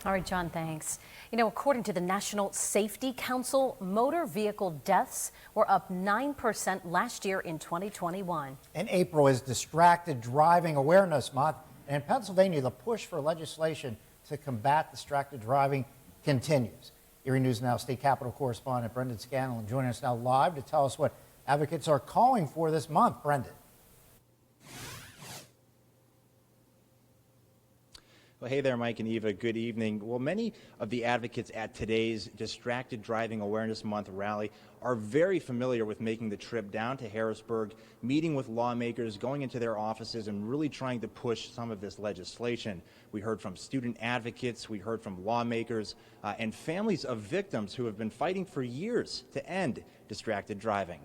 All right, John, thanks. You know, according to the National Safety Council, motor vehicle deaths were up 9% last year in 2021. And April is Distracted Driving Awareness Month. And in Pennsylvania, the push for legislation to combat distracted driving continues. Erie News Now State Capitol correspondent Brendan Scanlon joining us now live to tell us what advocates are calling for this month. Brendan. Well, hey there, Mike and Eva. Good evening. Well, many of the advocates at today's Distracted Driving Awareness Month rally are very familiar with making the trip down to Harrisburg, meeting with lawmakers, going into their offices, and really trying to push some of this legislation. We heard from student advocates, we heard from lawmakers, and families of victims who have been fighting for years to end distracted driving.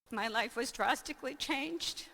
My life was drastically changed.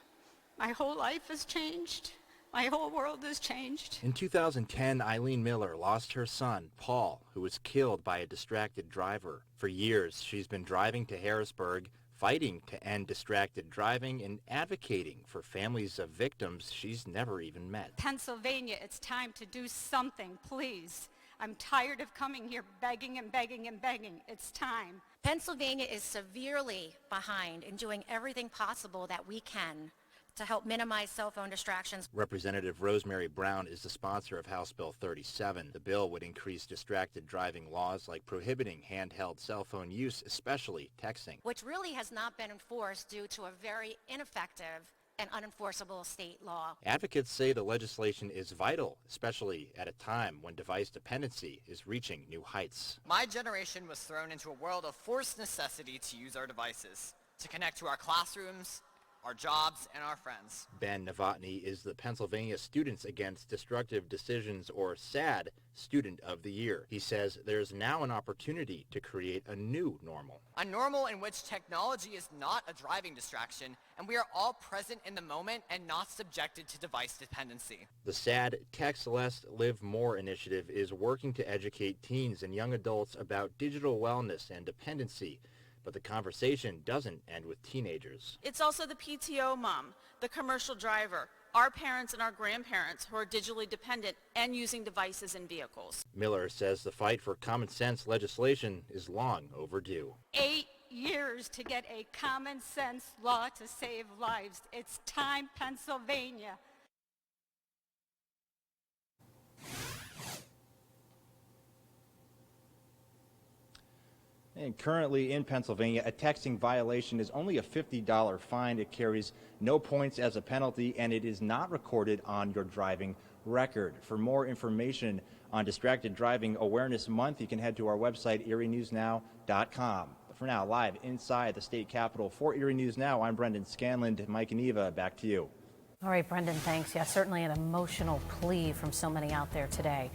My whole life has changed. My whole world has changed. In 2010, Eileen Miller lost her son, Paul, who was killed by a distracted driver. For years, she's been driving to Harrisburg, fighting to end distracted driving and advocating for families of victims she's never even met. Pennsylvania, it's time to do something, please. I'm tired of coming here begging and begging and begging. It's time. Pennsylvania is severely behind in doing everything possible that we can to help minimize cell phone distractions. Representative Rosemary Brown is the sponsor of House Bill 37. The bill would increase distracted driving laws like prohibiting handheld cell phone use, especially texting, which really has not been enforced due to a very ineffective and unenforceable state law. Advocates say the legislation is vital, especially at a time when device dependency is reaching new heights. My generation was thrown into a world of forced necessity to use our devices, to connect to our classrooms, our jobs, and our friends. Ben Novotny is the Pennsylvania Students Against Destructive Decisions, or SAD, Student of the Year. He says there's now an opportunity to create a new normal. A normal in which technology is not a driving distraction, and we are all present in the moment and not subjected to device dependency. The SAD Text Less, Live More initiative is working to educate teens and young adults about digital wellness and dependency. But the conversation doesn't end with teenagers. It's also the PTO mom, the commercial driver, our parents and our grandparents who are digitally dependent and using devices in vehicles. Miller says the fight for common sense legislation is long overdue. 8 years to get a common sense law to save lives. It's time, Pennsylvania. And currently in Pennsylvania, a texting violation is only a $50 fine. It carries no points as a penalty, and it is not recorded on your driving record. For more information on Distracted Driving Awareness Month, you can head to our website, erienewsnow.com. But for now, live inside the state capitol for Erie News Now, I'm Brendan Scanlon. Mike and Eva, back to you. All right, Brendan, thanks. Yeah, certainly an emotional plea from so many out there today.